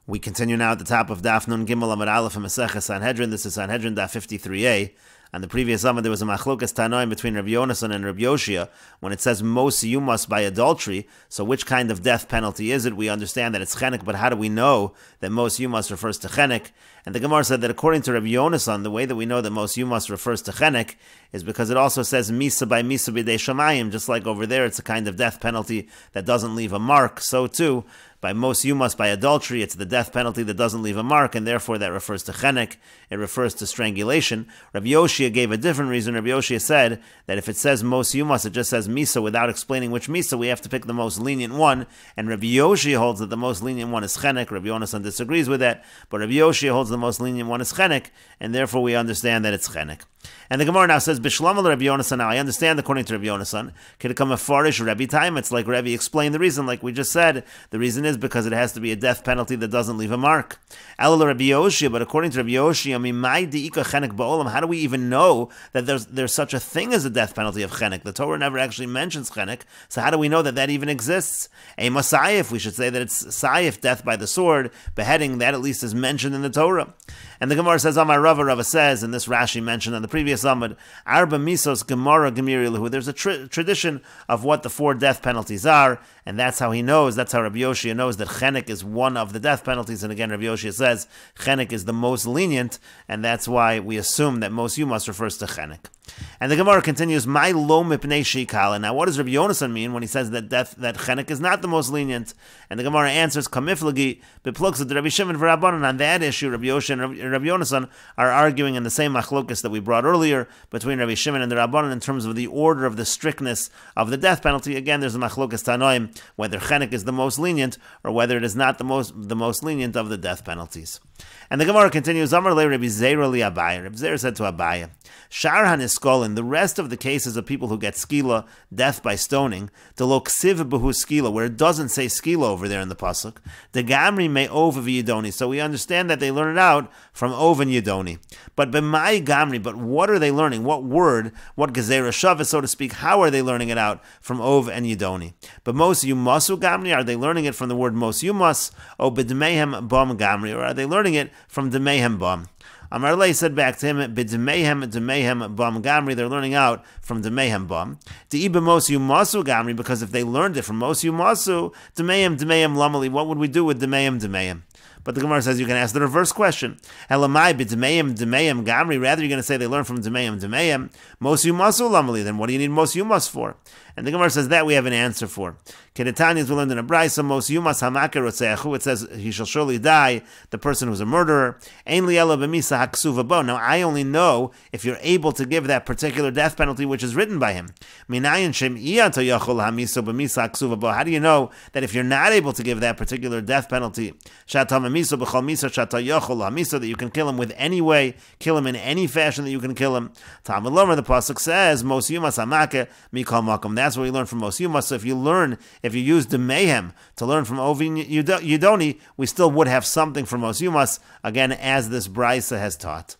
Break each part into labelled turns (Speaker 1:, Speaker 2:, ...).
Speaker 1: We continue now at the top of Daf Nun Gimel Amud Aleph and Meseches Sanhedrin. This is Sanhedrin Daf 53a. On the previous Amud, there was a machlokas tanoim between Rabbi Yonasan and Rabbi Yoshia when it says mos yumas by adultery. So which kind of death penalty is it? We understand that it's chenek, but how do we know that mos yumas refers to chenek? And the Gemara said that according to Rabbi Yonasan, the way that we know that mos yumas refers to chenek is because it also says misa by misa b'dei shamayim, just like over there it's a kind of death penalty that doesn't leave a mark. So too, by mos yumas by adultery, it's the death penalty that doesn't leave a mark, and therefore that refers to chenek. It refers to strangulation. Rabbi Yoshia gave a different reason. Rabbi Yoshia said that if it says mos yumas, it just says misa without explaining which misa. We have to pick the most lenient one, and Rabbi Yoshia holds that the most lenient one is chenek. Rabbi Yonasan disagrees with that, but Rabbi Yoshia holds the most lenient one is chenek, and therefore we understand that it's chenek. And the Gemara now says, Bishlam al Rabbi Yonasan. Now I understand according to Rabbi Yonasan, can it come a farish Rebbe time? It's like Rebbe explained the reason, like we just said. The reason is because it has to be a death penalty that doesn't leave a mark. El Rabbi Yoshia, but according to Rabbi Yoshia, how do we even know that there's such a thing as a death penalty of chenek? The Torah never actually mentions chenek, so how do we know that that even exists? A masayif, we should say that it's sayif, death by the sword, beheading, that at least is mentioned in the Torah. And the Gemara says, Amar Rava says, and this Rashi mentioned on the previous Amud, Arba Misos Gemara Gemiri Lahu. There's a tradition of what the 4 death penalties are, and that's how he knows, that's how Rabbi Yoshia knows that chenek is one of the death penalties. And again, Rabbi Yoshia says chenek is the most lenient, and that's why we assume that mos yumas refers to chenek. And the Gemara continues, "My lo mipnei sheikala." Now, what does Rabbi Yonasan mean when he says that chenek is not the most lenient? And the Gemara answers, "Kamiflagi beplugs the Rabbi Shimon v'Rabbanan." On that issue, Rabbi Yoshia and Rabbi Yonasan are arguing in the same machlokas that we brought earlier between Rabbi Shimon and the Rabbanan in terms of the order of the strictness of the death penalty. Again, there's a machlokas tanoim whether chenek is the most lenient or whether it is not the most lenient of the death penalties. And the Gemara continues, Amar le Rabbi Zera li Abaye. Rabbi Zera said to Abaye, Shar haniskolin, the rest of the cases of people who get skila, death by stoning, the lo ksiv behu skila, where it doesn't say skila over there in the pasuk, the gamri me ov v'yidoni. So we understand that they learn it out from ov and yidoni. But b'mai gamri, but what are they learning? What word, what gezerah shavah, so to speak, how are they learning it out from ov and yidoni? But mos yumasu gamri, are they learning it from the word mos yumas, o b'dmehem bam gamri, or are they learning it from Demehem Bam? Amar Lei said back to him, Demehem Bam Gamri, they're learning out from Demehem Bam. De'iba Mos Yumasu Gamri, because if they learned it from Mos Yumasu, Demehem Lamali, what would we do with Demehem? But the Gemara says you can ask the reverse question. Elamai b'Demehem Gamri, rather you're going to say they learn from Demehem, Mos Yumasu Lamali, then what do you need Mos Yumas for? And the Gemara says that we have an answer for. Kedetanias we learned in a brayso, Mos Yumas Hamake Rotzeachu, it says he shall surely die, the person who's a murderer. Ein li ela b'misa haksuva bo. Now I only know if you're able to give that particular death penalty which is written by him. Minayin shem iyanta yachol hamiso b'misa haksuva bo. How do you know that if you're not able to give that particular death penalty, shata hamiso b'chol misa shata yachol hamiso, that you can kill him with any way, kill him in any fashion that you can kill him? Talmud Lomer, the pasuk says, Mos Yumas Hamake mikol makom. That's what we learn from Mos Yumas. So if you use Demehem to learn from Ovin Yidoni, we still would have something from Mos Yumas, again, as this Brisa has taught.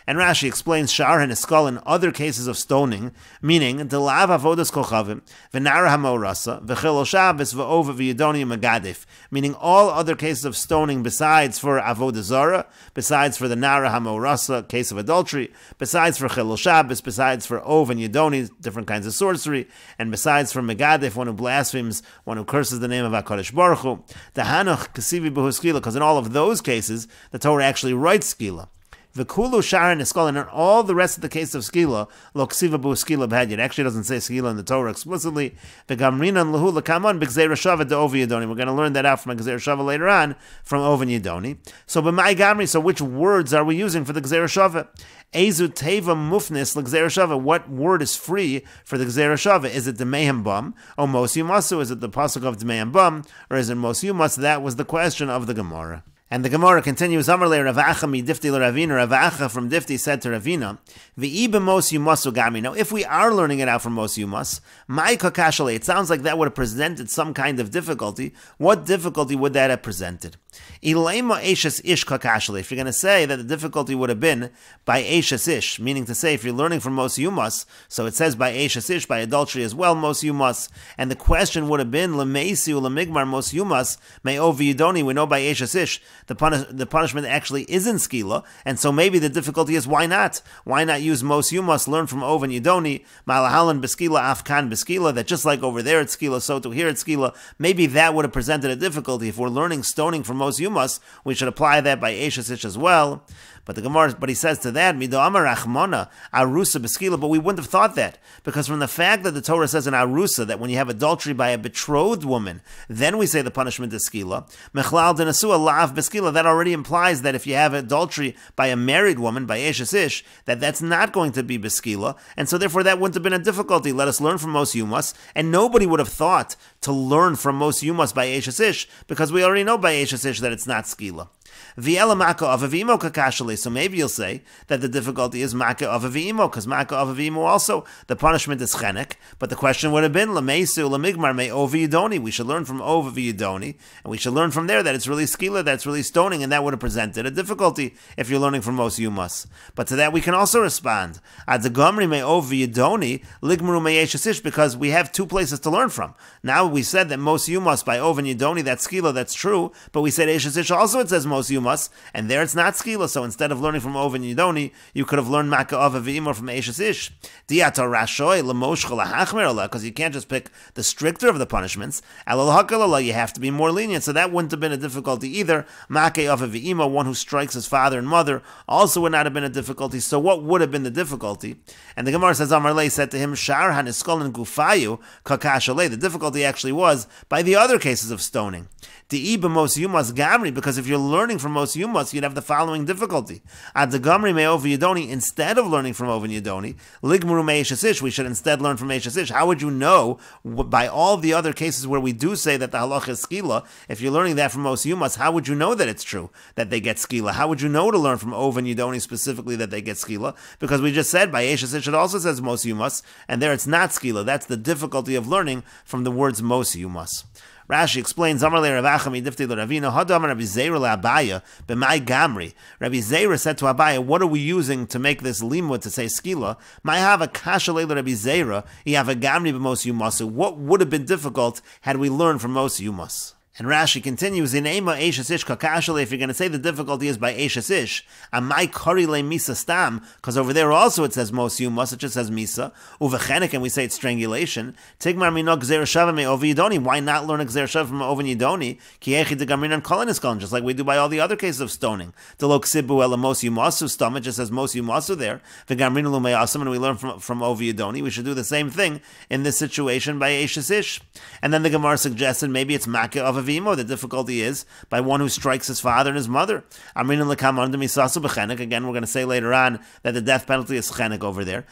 Speaker 1: And Rashi explains Shar and Eskal in other cases of stoning, meaning Delav Avodas Kochavim, V'nara Hamorasa, V'chilo Shabbos, V'ova V'yidoni Megadif, meaning all other cases of stoning besides for Avodah Zarah, besides for the Nara Hamorasa, case of adultery, besides for Chilo Shabbos, besides for Ov and Yidoni, different kinds of sorcery, and besides for Megadif, one who blasphemes, one who curses the name of HaKadosh Baruch Hu, the Hanoch Kasivi B'hu Skila, because in all of those cases, the Torah actually writes Skila. The Kulu Shar and Eskal, and in all the rest of the case of Skila, Lo Ksiva Bu Skila B'Had, it actually doesn't say Skila in the Torah explicitly. The Gamrinan Lahu L'Kamon B'Gzeira Shava De Ovi Yidoni. We're going to learn that out from a Gzeira Shava later on, from Ovi Yidoni. So B'Mai Gamri, so which words are we using for the Gzeira Shava? Ezu Teva Mufnis L'Gzeira Shava. What word is free for the Gzeira Shava? Is it Demehem Bam? Or Mos Yumasu? Is it the pasuk of Demehem Bam? Or is it Mos Yumas? That was the question of the Gemara. And the Gemara continues, Amar le Ravacha mi Difti le Ravina. Ravacha from Difti said to Ravina, V'iba Mos Yumasu Gami. Now, if we are learning it out from Mos Yumas, Mai Kakashale, it sounds like that would have presented some kind of difficulty. What difficulty would that have presented? Ilema Eishes Ish Kakashali. If you're going to say that the difficulty would have been by Eishes Ish, meaning to say if you're learning from Mos Yumas, so it says by Eishes Ish, by adultery as well, Mos Yumas, and the question would have been Lemeisi Ulamigmar Mos Yumas Me'ov Yidoni. We know by Eishes Ish the punishment actually isn't skila, and so maybe the difficulty is why not? Why not use Mos Yumas, learn from Ov and Yidoni, Malahalan Beskila Afkan Beskila, that just like over there it's skila, so to here it's skila. Maybe that would have presented a difficulty. If we're learning stoning from Mos Yumas, we should apply that by Eishes Ish as well. But the Gemara, he says to that, Mido Amar Rachmana, Arusa Beskila, but we wouldn't have thought that. Because from the fact that the Torah says in Arusa that when you have adultery by a betrothed woman, then we say the punishment is skila. Mechlal Denasua Lav Beskila, that already implies that if you have adultery by a married woman, by Eishes Ish, that's not going to be Beskila. And so therefore that wouldn't have been a difficulty. Let us learn from Mos Yumas. And nobody would have thought to learn from Mos Yumas by Eishes Ish, because we already know by Eishes Ish that it's not skila. V'ela maka of avimo kakashale. So maybe you'll say that the difficulty is maka of avimo, because maka of avimo also the punishment is chenek. But the question would have been lameisu lamigmar me oviyidoni. We should learn from oviyidoni, and we should learn from there that it's really skila, that's really stoning, and that would have presented a difficulty if you're learning from Mos Yumas. But to that we can also respond adagomri me oviyidoni ligmaru me yeshasish, because we have two places to learn from. Now we said that Mos Yumas by ov and yidoni, that's skila, that's true. But we said yeshasish also it says Mos Yumas, and there it's not skila. So instead of learning from Ov and Yidoni, you could have learned Maka Ov Avim from Eishes Ish. Diatar Rashoy Lamoshcha Lahachmer, because you can't just pick the stricter of the punishments. Alal you have to be more lenient. So that wouldn't have been a difficulty either. Maka Ov Avim, one who strikes his father and mother, also would not have been a difficulty. So what would have been the difficulty? And the Gemara says Amar Lei said to him, Shar Haniskol and Gufayu Kakashalei. The difficulty actually was by the other cases of stoning. Di'iba Mos Yumas Gamri, because if you're learning from Mos Yumas, you'd have the following difficulty. Ad the Gamri me Ov Yidoni, instead of learning from Ov and Yidoni, Ligmuru me Eishes Ish, we should instead learn from Eishes Ish. How would you know, by all the other cases where we do say that the halacha is skila, if you're learning that from Mos Yumas, how would you know that it's true, that they get skila? How would you know to learn from Ov and Yidoni specifically that they get skila? Because we just said by Eishes Ish it also says Mos Yumas, and there it's not skila. That's the difficulty of learning from the words Mos Yumas. Rashi explains, Amar le Rav Achami Difti le Ravina, Hadam Rabbi Zeira le Abaya, b'mai Gamri. Rabbi Zeira said to Abaya, what are we using to make this limud to say skila? Mai have a kasha le Rabbi Zeira, you have a Gamri b'mos Yumasu. What would have been difficult had we learned from Mos Yumas? And Rashi continues, in Ema Eishes Ish Kakashale, if you're going to say the difficulty is by Eishes Ish, Amai Kari Le Misa Stam, because over there also it says Mos Yumas, it just says Misa, Uvechenek, and we say it's strangulation. Tigmar Mino Gzer Shava Me Ovi Yidoni, why not learn a Gzer Shava from Ovi Yidoni? Ki Echi de Gamrinan Kolaniskon, just like we do by all the other cases of stoning. Delok Sibu Ela Mos Yumasu Stam, it just says Mos Yumasu there, Vegamrinu Lumeyasim, and we learn from Ovi Yidoni. We should do the same thing in this situation by Eishes Ish. And then the Gemara suggested maybe it's Makkah of Avimo. The difficulty is by one who strikes his father and his mother. Again, we're going to say later on that the death penalty is chenek over there.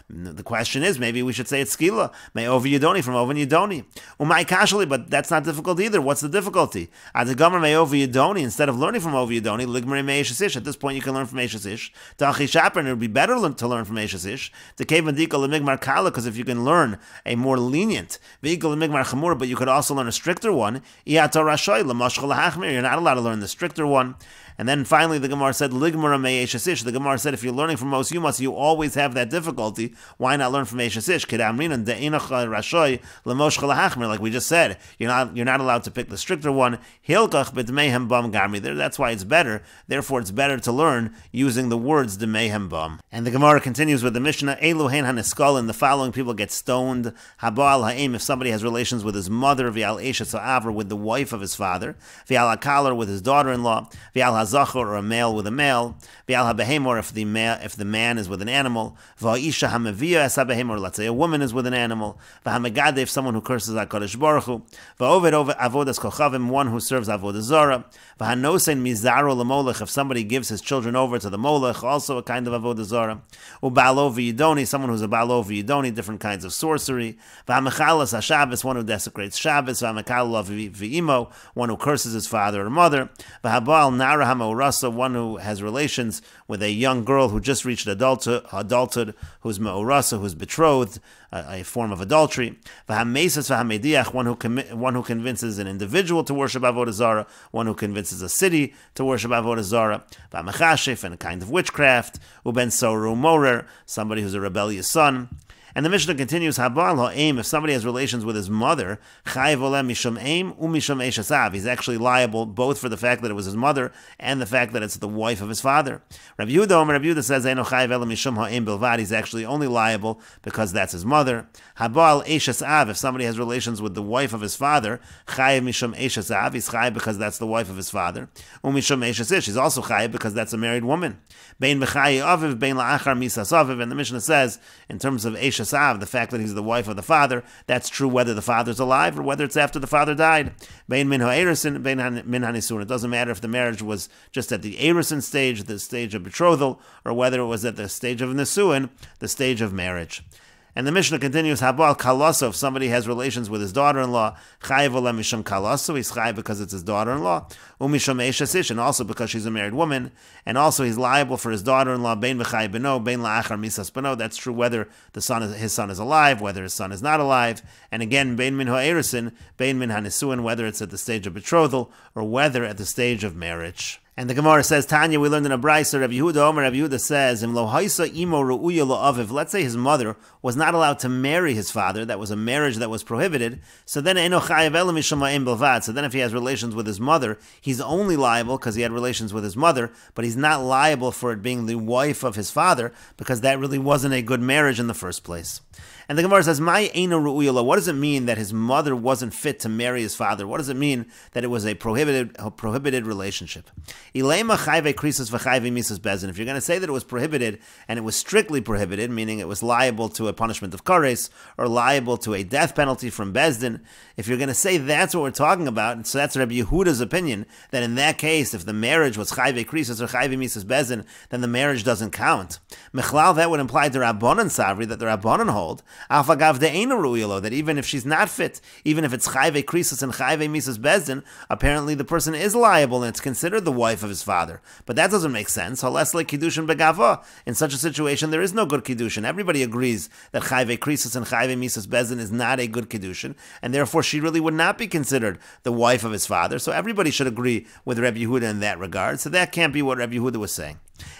Speaker 1: The question is, maybe we should say it's skila. May over Yidoni from over Yidoni. But that's not difficult either. What's the difficulty? At the Gomer may over Yidoni, instead of learning from over Yidoni, ligmari may Eishes Ish. At this point, you can learn from Eishes Ish. It would be better to learn from Eishes Ish. Because if you can learn a more lenient, but you could also learn a stricter one. You're not allowed to learn the stricter one. And then finally the Gemara said, Ligmara me Eishes Ish. The Gemara said, if you're learning from Mos Yumas, you always have that difficulty. Why not learn from Eishes Ish? Like we just said, you're not allowed to pick the stricter one. That's why it's better. Therefore, it's better to learn using the words Demehem Bam. And the Gemara continues with the Mishnah, Eluhen Haniskol, and the following people get stoned. Habal Ha'im, if somebody has relations with his mother, Vial Eshes Avra, with the wife of his father, Vial Akalar, with his daughter-in-law, Vial Zachor, or a male with a male, V'al HaBehemor, if the man is with an animal, V'ha'isha HaMeviyah es HaBehemor, let's say a woman is with an animal, V'ha'Megadeh, if someone who curses HaKadosh Baruch Hu, V'oved Avodas Kochavim, one who serves Avodah Zarah, V'ha'nosein Mizaro L'Molech, if somebody gives his children over to the Molech, also a kind of Avodah Zarah, U'Ba'alo V'Yidoni, someone who's a Ba'alo V'Yidoni, different kinds of sorcery, V'ha'Mechalas HaShabbos, one who desecrates Shabbos, V'ha'Mekalo V'Imo, one who curses his father or mother, V'ha'Ba'al Nara v'ha-me'orasa, one who has relations with a young girl who just reached adulthood, who's me'orasa, who's betrothed, a form of adultery. V'ha-meisas v'ha-mediach, one who convinces an individual to worship avodah zarah, one who convinces a city to worship avodah zarah. V'ha-mechashef, and a kind of witchcraft. Uben soru morer, somebody who's a rebellious son. And the Mishnah continues, Habal ha'im, if somebody has relations with his mother, chayiv olem mishum aim umishum eish hasav. He's actually liable both for the fact that it was his mother and the fact that it's the wife of his father. Rabbi Yehuda says, Eino chayiv elem mishum ha'im bilvad. He's actually only liable because that's his mother. Habal eish hasav, if somebody has relations with the wife of his father, chayiv mishum eish hasav. He's chayiv because that's the wife of his father. Umishum eish hasish. He's also chayiv because that's a married woman. Bein b'chayi aviv, bein la'achar misas aviv. And the Mishnah says, in terms of eish hasav, the fact that he's the wife of the father, that's true whether the father's alive or whether it's after the father died. Bein min ha'erisin, bein min ha'nisun. It doesn't matter if the marriage was just at the erisin stage, the stage of betrothal, or whether it was at the stage of nisuin, the stage of marriage. And the Mishnah continues, Habal kalaso, if somebody has relations with his daughter-in-law, chayiv olem mishum kalaso, he's chayiv because it's his daughter-in-law, umishum eish hasish, and also because she's a married woman, and also he's liable for his daughter-in-law, bein v'chayiv beno, bein la'achar misas beno. That's true whether his son is alive, whether his son is not alive, and again, bein min ha'erisin, bein min ha'nisuin, whether it's at the stage of betrothal, or whether at the stage of marriage. And the Gemara says, Tanya, we learned in a brayso, Rabbi Yehuda says, Im lo haisa imo ru'uya lo aviv. Let's say his mother was not allowed to marry his father. That was a marriage that was prohibited. So then, eno chayav ela mishum ha'im bilvad. So then if he has relations with his mother, he's only liable because he had relations with his mother, but he's not liable for it being the wife of his father, because that really wasn't a good marriage in the first place. And the Gemara says, "My eino ru'uyala." What does it mean that his mother wasn't fit to marry his father? What does it mean that it was a prohibited relationship? Ilema chayve krisus v'chayve misas bezin. If you're going to say that it was prohibited and it was strictly prohibited, meaning it was liable to a punishment of kares or liable to a death penalty from bezdin, if you're going to say that's what we're talking about, so that's Rabbi Yehuda's opinion, that in that case, if the marriage was chayve krisus or chayve misas bezin, then the marriage doesn't count. Mechlal, that would imply to Rabbanan Savri, that the Rabbanan hold that even if she's not fit, even if it's chayve krisus and chayve misas bezdin, apparently the person is liable and it's considered the wife of his father. But that doesn't make sense. Like kiddushin begava. In such a situation, there is no good kiddushin. Everybody agrees that chayve krisus and chayve misas bezdin is not a good kiddushin, and therefore she really would not be considered the wife of his father. So everybody should agree with Rabbi Yehuda in that regard. So that can't be what Rabbi Yehuda was saying.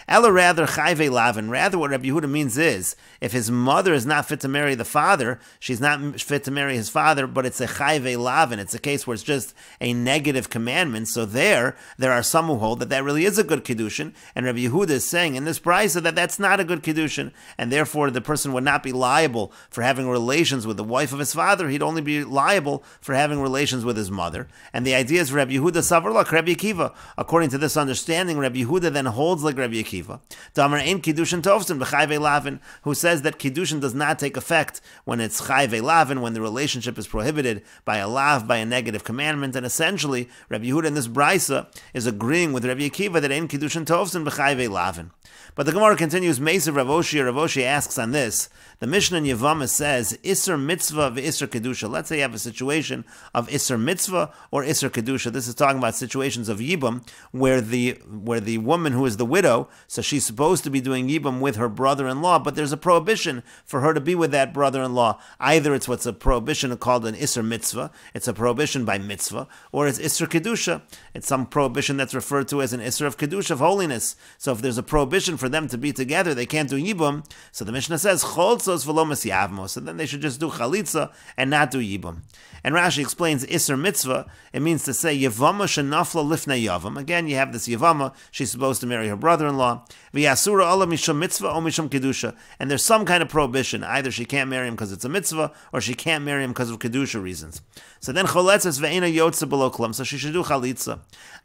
Speaker 1: Ella rather chayve lavin. Rather, what Rabbi Yehuda means is, if his mother is not fit to marry the father, she's not fit to marry his father, but it's a chayve lavin. It's a case where it's just a negative commandment. So there are some who hold that that really is a good kiddushin, and Rabbi Yehuda is saying in this brayso that that's not a good kiddushin, and therefore the person would not be liable for having relations with the wife of his father. He'd only be liable for having relations with his mother. And the idea is Rabbi Yehuda savarlak Rabbi Akiva. According to this understanding, Rabbi Yehuda then holds like Rabbi Akiva, Damar ein kiddushin tovsin b'chayve lavin, who says that kiddushin does not take effect when it's chayve lavin, when the relationship is prohibited by a lav, by a negative commandment. And essentially, Rabbi Yehuda in this brayso is agreeing with Rabbi Akiva that ein kiddushin tovsin b'chayve lavin. But the Gemara continues, Mesev Rav Oshi asks on this, the Mishnah in Yevamah says, Isser mitzvah v'Isser kedusha. Let's say you have a situation of Isser mitzvah or Isser kedusha. This is talking about situations of yibum, where the woman who is the widow, so she's supposed to be doing yibum with her brother-in-law, but there's a prohibition for her to be with that brother-in-law. Either it's what's a prohibition called an Isser mitzvah, it's a prohibition by mitzvah, or it's Isser kedusha. It's some prohibition that's referred to as an Isser of kedusha, of holiness. So if there's a prohibition for them to be together, they can't do yibum. So the Mishnah says, Choltzos v'lo mesyavmo. So then they should just do chalitza and not do yibum. And Rashi explains Isser mitzvah. It means to say Yevama shenafla lifnei yavam. Again, you have this Yevama. She's supposed to marry her brother-in-law. V'yasura ola mishum mitzvah o mishum kedusha. And there's some kind of prohibition. Either she can't marry him because it's a mitzvah, or she can't marry him because of kedusha reasons. So then choletzes ve'ena yotze below klam. So she should do chalitza.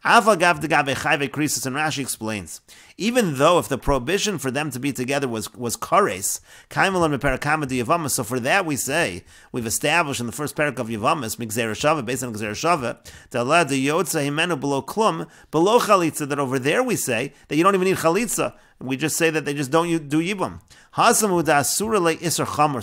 Speaker 1: Ava gav degabe chayve krisis. And Rashi explains, even though if the prohibition for them to be together was kares, kaimal So for that we say, we've established in the first parak of Yavamas, Migzera Shava, based on Gzera Shava, below klum, below chalitza, that over there we say that you don't even need chalitza. We just say that they just don't do yibam.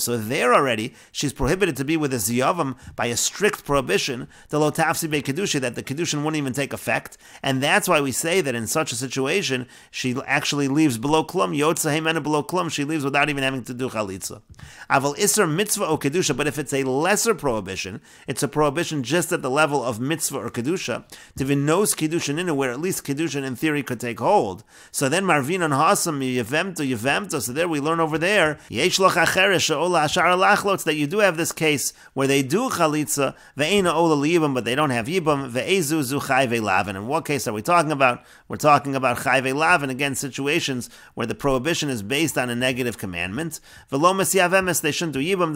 Speaker 1: So there already, she's prohibited to be with a ziyavam by a strict prohibition, the lo tafsi be kedusha, that the kedushin wouldn't even take effect, and that's why we say that in such a situation, she actually leaves below klum, yotza heimena below klum, she leaves without even having to do chalitza. Aval isser mitzvah o kedusha, but if it's a lesser prohibition, it's a prohibition just at the level of mitzvah or kedusha, tivin knows kedushin in where at least kedushin in theory could take hold. So then marvin on hasam yevemto, so there we learn over there, that you do have this case where they do chalitza, ve'ena ola liyibam, but they don't have yibam, ve'ezu zu chai ve'lavin. In what case are we talking about? We're talking about chai ve'lavin, again, situations where the prohibition is based on a negative commandment. Ve'lo mesyavemes, they shouldn't do yibam,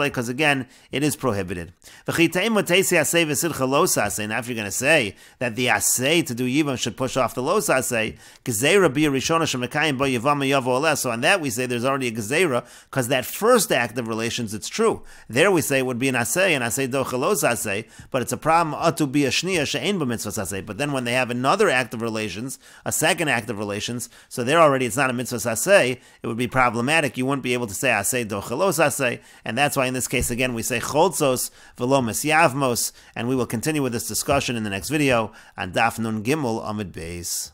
Speaker 1: because again, it is prohibited. Now if you're going to say that the asay to do yibam should push off the los asay, so on that we say there's already a gezerah, because that first act of relations, it's true. There we say it would be an asay dochelos asay, but it's a problem to be a shniya she'ein b'mitzvah asay. But then when they have another act of relations, a second act of relations, so there already it's not a mitzvah asay, it would be problematic. You wouldn't be able to say asay dochelos asay, and that's why in this case again we say cholzos v'lo mesyavmos, and we will continue with this discussion in the next video on Daf Nun Gimel Amud Beis.